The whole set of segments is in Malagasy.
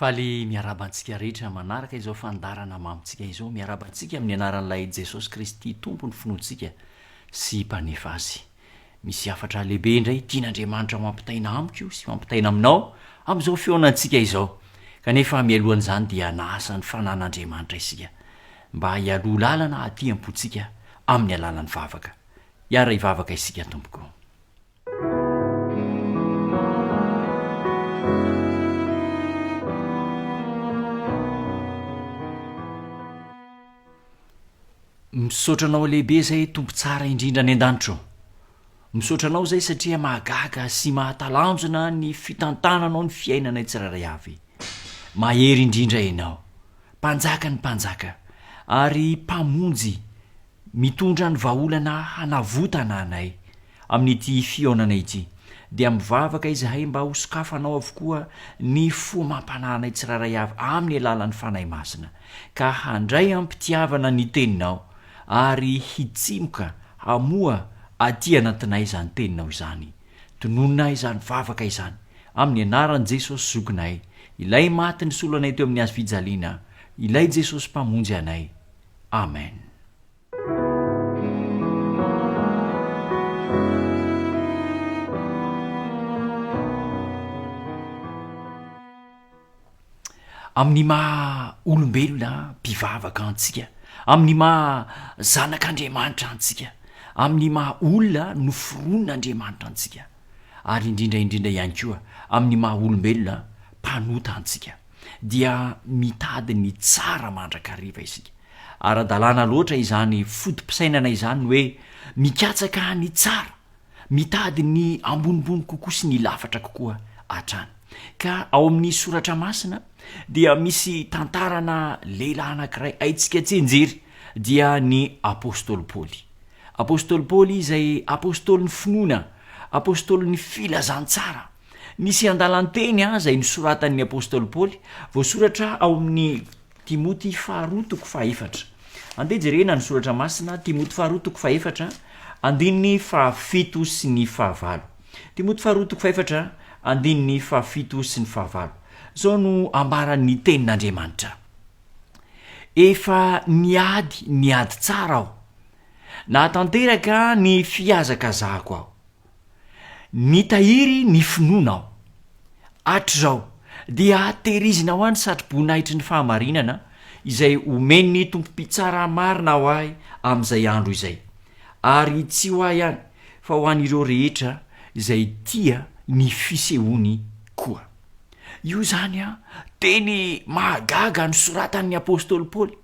faly miarabantsika rehetra manaraka izao fandarana mamitsika izao miarabantsika amin'ny anaran'ilay jesosy kristy tompony finoantsika sy mpanefa azy misy afatra lehibe indray tian'andriamanitra mampitaina amiko sy mampitaina aminao am'izao feonantsika izao kanefa mialohan'izany dia naasa ny fanan'andriamanitra isika mba hialoha lalana aty ampontsika amin'ny alalan'ny vavaka iara hivavaka isika tompoko. Misaotranao lehibe zay tompo tsara indrindra ny an-danitro misaotranao zay satria mahagaga sy mahatalanjona ny fitantananao ny fiainana tsiraray avy mahery indrindra ianao mpanjaka ny mpanjaka ary mpamonjy mitondra ny vahaolana hanavotana anay amin'ity fionana ity dia mivavaka izahay mba hosokafanao avokoa ny fo mampananay tsiraray avy amin'ny alalan'ny fanahy masina ka handray ampitiavana ny teninao ary hitsimoka hamoa aty anatinay izany teninao izany tonononay izany vavaka izany amin'ny anaran'i jesosy zokinay ilay maty ny solonay teo amin'ny azy fijaliana ilay jesosy mpamonjy anay amen. Amin'ny maha olombelona mpivavaka antsika amin'ny maha zanak'andriamanitra antsika amin'ny maha olona noforonon'andriamanitra antsika ary indrindraindrindra ihany koa amin'ny maha olombelona mpanota antsika dia mitady ny tsara mandrakariva isika ara-dalàna loatra izany fotom-pisainana izany hoe mikatsaka ny tsara mitady ny ambonimbony kokoa sy ny lafatra kokoa hatrany ka ao amin'ny soratra masina dia misy tantarana lehilahy anankiray aintsika tsenjery dia ny apôstôly paoly. Apôstôly paoly izay apôstôly ny finoana apôstôly ny filazantsara nisy an-dalanteny zay nisoratan'ny apôstôly paoly voasoratra ao amin'ny timoty 2:4 andeha jerena ny soratra masina timoty 2:4 andininy 7 sy ny 9 timoty 2:4 andininy 7 sy ny 9 zao no ambaran'ny tenin'andriamanitra efa niady tsara aho nahatanteraka ny fiazakazahako aho nitahiry ny finoana aho hatr'izao dia tehirizina ho any satroboninahitry ny fahamarinana izay omeny tompompitsara marina ho ahy amin'izay andro izay ary tsy ho ahy ihany fa ho an'ireo rehetra izay tia ny fisehoany koa. Io zany teny mahagaga ny soratan'ny apôstôly paoly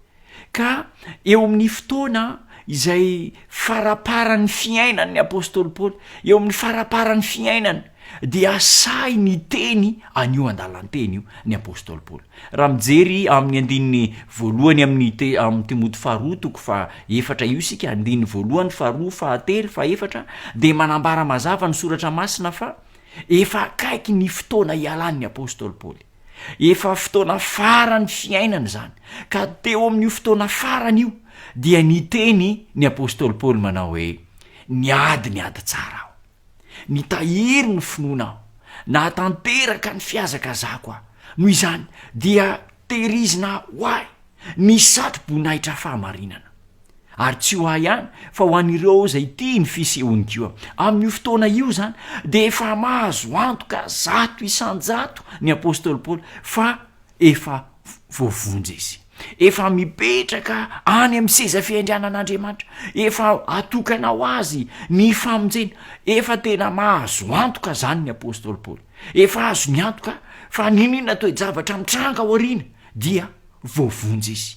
ka eo amin'ny fotoana izay faraparan'ny fiainan'ny apôstôly paoly eo amin'ny faraparan'ny fiainany dia say ny teny anio an-dalanteny io ny apôstôly paoly raha mijery amin'ny andininy voalohany amin'ny timoty 2:4 io sika andininy voalohany 2 3 4 dia manambara mazava ny soratra masina fa efa akaiky ny fotoana hialan'ny apôstôly paoly efa fotoana farany fiainana zany ka teo amin'io fotoana farany io dia niteny ny apôstôly paoly manao hoe niady tsara aho nitahiry ny finoana aho nahatanteraka ny fiazakazahako aho noho izany dia tehirizina ho ahy ny satroboninahitra fahamarinana ary tsy ho ahy ihany fa ho an'ireo zay tia ny fisehonikio amin'io fotoana io zany de efa mahazo antoka 100 ny apôstôly paoly fa efa voavonjy izy efa mipetraka any amin'ny seza fiandrianan'andriamanitra efa atokana ho azy ny famonjena efa tena mahazo antoka zany ny apôstôly paoly efa azo ny antoka fa ninona toe-javatra mitranga ao ariana dia voavonjy izy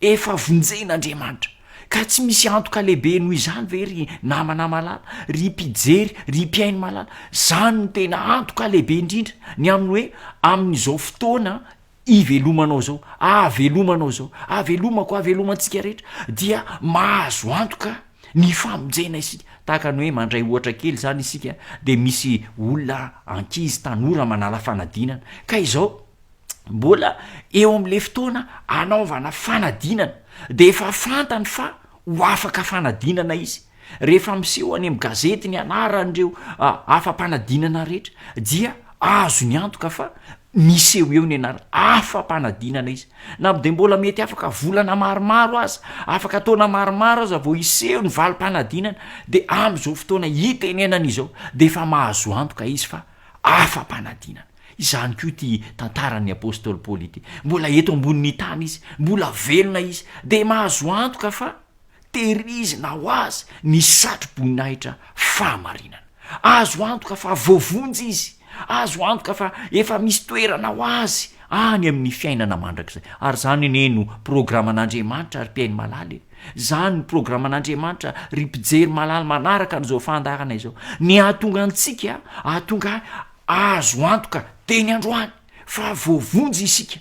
efa vonjen'andriamanitra ka tsy misy antoka lehibe noho izany ve ry namana malala ry mpijery ry mpiainy malala zany no tena antoka lehibe indrindra ny aminy hoe amin'izao fotoana ivelomanao zao avelomanao zao avelomako avelomantsika rehetra dia mahazo antoka ny famonjena isika tahaka ny hoe mandray ohatra kely zany isika de misy olona ankizy tanora manala fanadinana ka izao mbola eo am'le fotoana anaovana fanadinana de efa fantany fa ho afaka fanadinana izy rehefa miseho any am' gazety ny anaran'ireo afa-panadinana rehetra dia azo ny antoka fa miseho eo ny anara afa-panadinana izy na de mbola mety afaka volana maromaro aza afaka taona maromaro aza vao iseho ny valim-panadinana de am'izao fotoana hitenenan'izao de efa mahazo antoka izy fa afa-panadinana izany ko ty tantaran'ny apôstôly paoly ity mbola eto ambonin'ny tany izy mbola velona izy de mahazo antoka fa tehirizina ho azy ny satro-boninahitra fahamarinana azo antoka fa voavonjy izy azo antoka fa efa misy toerana ho azy any amin'ny fiainana mandrakizay ary zany neno programan'andriamanitra ry mpiainy malala zany ny programan'andriamanitra ry mpijery malala manaraka n'izao fandarana izao ny ahatonga antsika ahatonga azo antoka teny androany fa voavonjy isika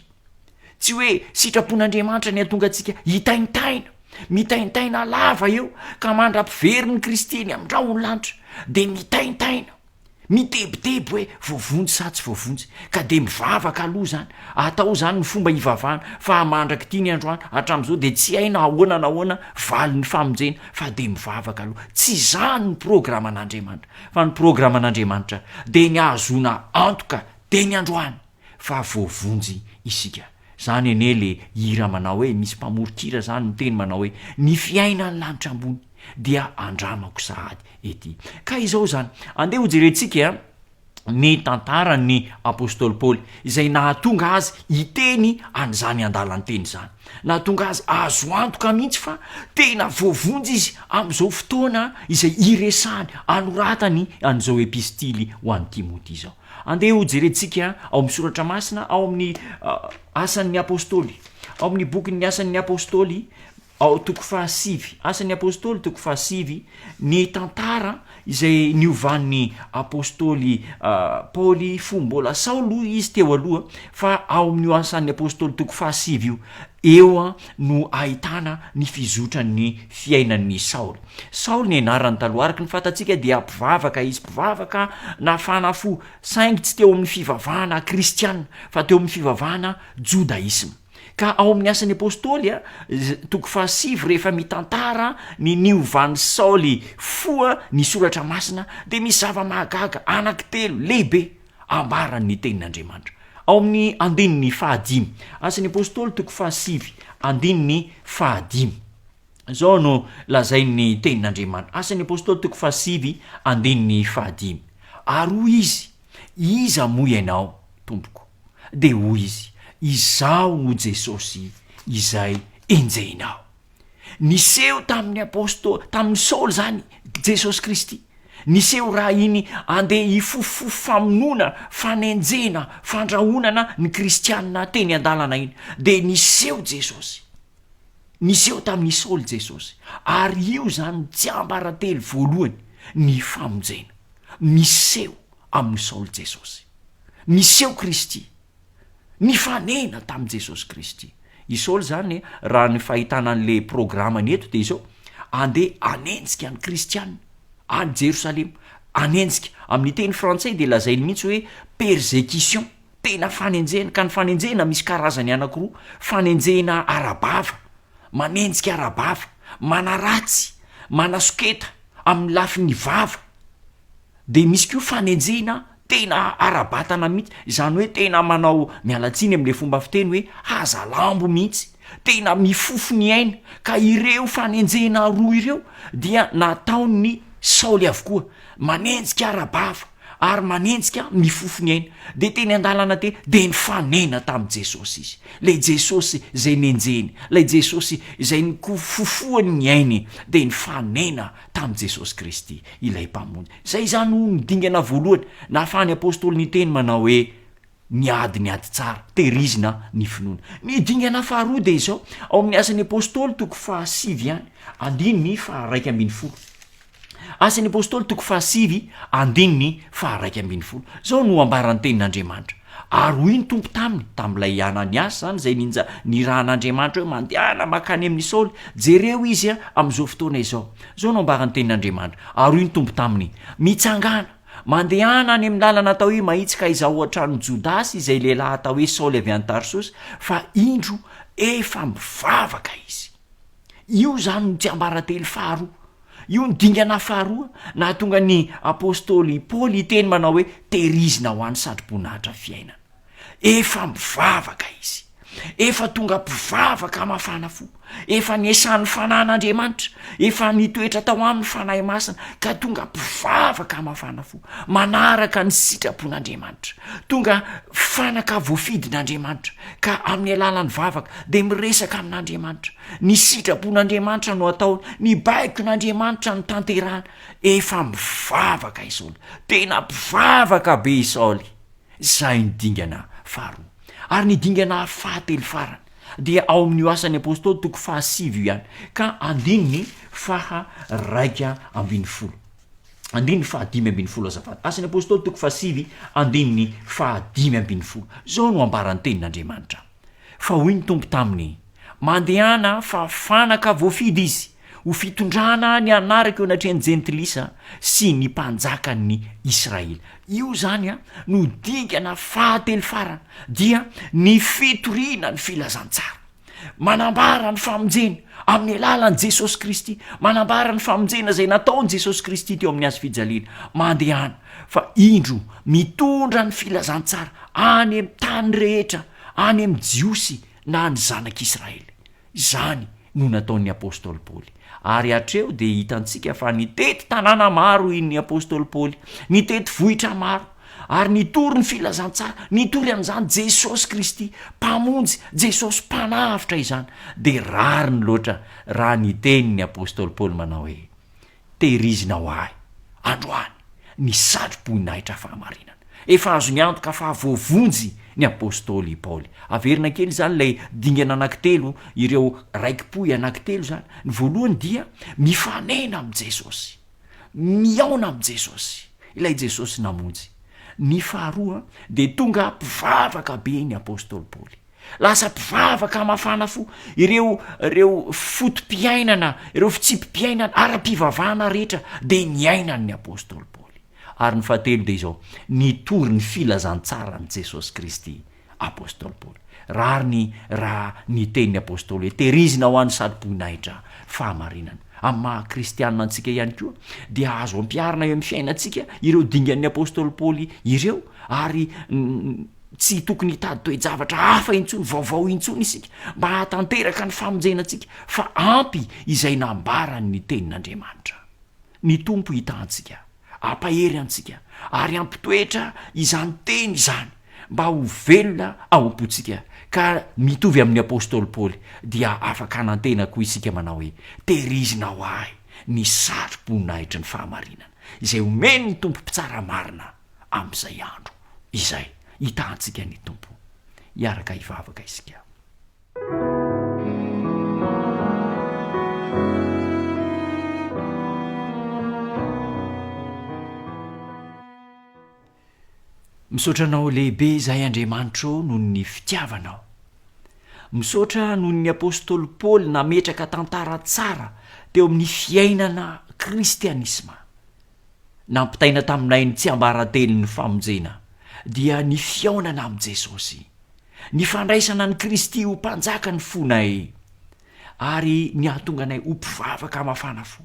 tsy hoe sitrapon'andriamanitra ny ahatonga antsika hitaintaina mitaintaina lava eo ka mandra-piveriny kristiny amindrao ny lanitra de mitaintaina mitebiteby hoe voavonjy sa tsy voavonjy ka de mivavaka aloha zany atao zany ny fomba hivavahana fa mandraky tia ny androany hatram'izao de tsy haina ahoana na ahoana valy ny famonjena fa de mivavaka aloha tsy zany ny programan'andriamanitra fa ny programan'andriamanitra de ny ahazona antoka teny androany fa voavonjy isika zany ene le hira manao hoe misy mpamorokira zany ny teny manao hoe ny fiaina ny lanitra ambony dia andramako sahady ety ka izao zany andeha ho jerentsika ny tantarany apôstôly paoly izay nahatonga azy hiteny an'izany andalany teny zany nahatonga azy azo antoka mihitsy fa tena voavonjy izy am'izao fotoana izay iresany anoratany an'izao epistily ho an'ny timoty zao andeha ho jerentsika ao amin'ny soratra masina ao amin'ny asan'ny apôstôly ao amin'ny bokin'ny asan'ny apôstôly ao toko fahasivy asan'ny apôstôly toko fahasivy ny tantara izay niovan'ny apôstôly paoly fo mbola saolo izy teo aloha fa ao amin'io asan'ny apôstôly toko fahasivy io eo no ahitana ny fizotran'ny fiainan'ny saoly ny anarany taloha araky ny fantatsika dia mpivavaka izy mpivavaka nafana fo saingy tsy teo amin'ny fivavahana kristianina fa teo amin'ny fivavahana jodaisma ka ao amin'ny asan'ny apôstôly toko fahasivy rehefa mitantara ny niovan'ny saoly foa ny soratra masina de misy zava-mahagaga anaky telo lehibe ambaran'ny tenin'andriamanitra ao amin'ny andininy fahadimy asan'ny apôstôly toko fahasivy andininy fahadimy zao no lazain'ny tenin'andriamanitra asan'ny apôstôly toko fahasivy andininy fahadimy ary hoy izy iza moa ianao tompoko de hoy izy izao no jesosy izay enjenao niseho tamin'ny apôstôly tamin'ny saoly zany jesosy kristy niseho raha iny andeha hifofofo famonona fanenjena fandrahonana ny kristianina teny an-dalana iny de niseho jesosy niseho tamin'ny saoly jesosy ary io zany tsy ambarately voalohany ny famonjena miseho amin'ny saoly jesosy miseho kristy ny fanena tamin'i jesosy kristy isaoly zany raha ny fahitana an'le programany eto de izao andeha anenjika ny kristianina any jerosalema anenjika amin'ny teny frantsay de lazainy mihitsy hoe persécution tena fanenjena ka ny fanenjena misy karazany anakiroa fanenjena arabava manenjika arabava manaratsy manasoketa amin'ny lafi ny vava de misy koa fanenjena tena arabatana mihitsy izany hoe tena manao mialatsiny am'le fomba fiteny hoe hazalambo mihitsy tena mifofo ny aina ka ireo fanenjena roa ireo dia nataony saoly avokoa manenjika arabava ary manenjika mifofo ny aina de teny an-dalana te de ny fanena tamin'i jesosy izy le jesosy zay nenjeny le jesosy zay ny fofoany ny ainy de ny fanena tamin'i jesosy kristy ilay mpamonjy zay zany no midingana voalohany nafany apôstôly ny teny manao hoe ny ady tsara tehirizina ny finoana. Ny dingana faharoa de izao ao amin'ny asan'ny apôstôly toko fahasivy any andininy faharaiky ambin'ny folo. Asan'ny apôstôly toko fahasivy andininy faharaiky ambin'ny folo. Zao no ambaran'ny tenin'Andriamanitra. Ary hoy ny tompo tam'ilay Ananiasy zany zay ny rahan'Andriamanitra hoe mandehana makany amin'ny Saoly, jereo izy am'izao fotoana izao. Zao no ambaran'ny tenin'Andriamanitra. Ary hoy ny tompo taminy, mitsangana mandehana any amin'ny lalana atao hoe mahitsika izao ohatran'ny Jodasy izay lehilahy atao hoe Saoly avy any Tarsosy, fa indro efa mivavaka izy. Io zany no tsy ambarantely faharoa. Io ny dingana faharoa na tonga ny apôstôly Paoly iteny manao hoe tehirizina ho an'ny sadrim-poninahitra fiainana. Efa mivavaka izy. Efa tonga mpivavaka mafana fo. Efa niesan'ny fanan'Andriamanitra. Efa nitoetra tao amin'ny fanahy masina ka tonga mpivavaka mafana fo. Manaraka ny sitrapon'Andriamanitra. Tonga fanaka voafidin'Andriamanitra ka amin'ny alalan'ny vavaka de miresaka amin'Andriamanitra. Ny sitrapon'Andriamanitra no atao, ny baikon'Andriamanitra ny tanterahana. Efa mivavaka Saoly. Tena mpivavaka be Saoly. Zay ny dingana faharoa. Ary ny dingana fahatelo farany dia ao amin'io asan'ny apôstôly toko fahasivy ihany ka andininy faharaika ambin'ny folo. Andininy fahadimy ambin'ny folo azafady. Asan'ny apôstôly toko fahasivy andininy fahadimy ambin'ny folo. Zao no ambaran'ny tenin'Andriamanitra. Fa hoy ny tompo taminy, mandehana fa fanaka voafidy izy ho fitondrana ny anaraka eo anatrehan'ny jentilisa sy ny mpanjakan'ny Israely. Io zany no dingana fahatelo farana dia ny fitoriana ny filazantsara. Manambara ny famonjena amin'ny alalan'i Jesosy Kristy, manambara ny famonjena zay nataony Jesosy Kristy teo amin'ny hazofijaliana. Mandehana fa indro mitondra ny filazantsara any amin'ny tany rehetra, any amin'ny jiosy na ny zanak'Israely. Zany no nataon'ny apôstôly Paoly. Ary hatreo de hitantsika fa nitety tanàna maro iny apôstôly Paoly, nitety vohitra maro, ary nitory ny filazantsara, nitory an'izany Jesosy Kristy, mpamonjy Jesosy mpanavitra izany. De rary ny loatra raha niteny ny apôstôly Paoly manao hoe tehirizina ho ahy androany ny sadrim-poninahitra fahamarinana. Efa azo ny antoka fa voavonjy ny apôstôly Paoly. Averina kely zany lay dingana anankitelo, ireo raiki-poy anankitelo zany. Ny voalohany dia mifanena amin'ny Jesosy, miaona amin'ny Jesosy, ilay Jesosy namonjy. Ny faharoa de tonga mpivavaka be ny apôstôly Paoly. Lasa mpivavaka mafana fo ireo fotom-piainana, ireo fitsipim-piainana ara-pivavahana rehetra de niainany apôstôly Paoly. Ary ny fahatelo de izao, nitory ny filazantsara ny Jesosy Kristy apôstôly Paoly. Raha niteny apôstôly hoe tehirizina ho an'ny sadrim-poninahitra fahamarinana. Amin'ny maha kristianina antsika ihany koa dia azo ampiarina eo amin'ny fiainantsika ireo dingan'ny apôstôly Paoly ireo, ary tsy tokony hitady toe-javatra hafa intsony, vaovao intsony isika mba hatanteraka ny famonjenantsika, fa ampy izay nambarany ny tenin'Andriamanitra. Ny tompo hitantsika, ampahery antsika, ary ampitoetra izany teny izany mba ho velona ao am-pontsika. Ka mitovy amin'ny apôstôly Paoly dia afaka anantena koa isika manao hoe tehirizina ho ahy ny sadrim-poninahitra ny fahamarinana izay omeny ny tompo mpitsara marina amin'izay andro izay. Hitantsika ny tompo, hiaraka hivavaka isika. Misaotranao lehibe zahay Andriamanitra noho ny fitiavanao. Misaotra noho ny apôstôly Paoly nametraka tantara tsara teo amin'ny fiainana kristianisma. Nampitaina taminay ny tsy ambarantely ny famonjena dia ny fiaonana amin'i Jesosy, ny fandraisana ny Kristy ho mpanjaka ny fonay, ary ny ahatonga anay ho mpivavaka mafana fo.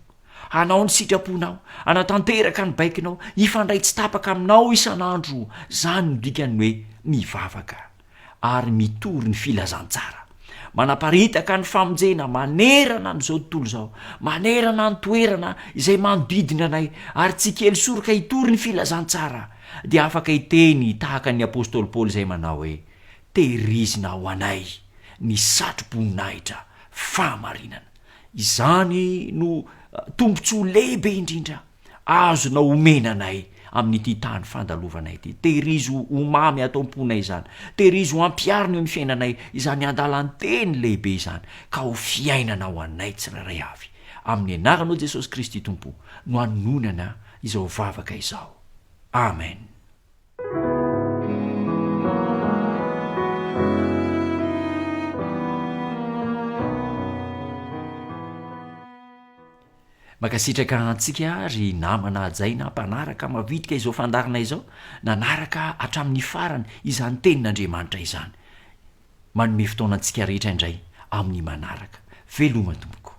Hanao ny sitraponao, anatanteraka ny baikinao, hifandray tsy tapaka aminao isan'andro. Zany no dikany hoe mivavaka ary mitory ny filazantsara, manaparitaka ny famonjena manerana n'izao tontolo izao, manerana ny toerana izay manodidina anay, ary tsy kely soroka hitory ny filazantsara. Dia afaka hiteny tahaka ny apôstôly Paoly izay manao hoe tehirizina ho anay ny sadrim-poninahitra fahamarinana. Izany no tombontsoa lehibe indrindra azonao omena anay amin'n'ity tany fandalovanay ity. Tehirizy ho mamy atao am-ponay izany, tehirizy ho ampiarina eo amin'ny fiainanay izany andalanteny lehibe izany, ka ho fiainana ho anay tsirairay avy. Amin'ny anaranao Jesosy Kristy tompo no anonana izao vavaka izao. Amen. Makasitraka antsika ry namana ajaina mpanaraka mavitika izao fandarina izao, nanaraka hatramin'ny farany izany tenin'Andriamanitra izany. Manome fotoana antsika rehetra indray amin'ny manaraka. Veloma tompoko.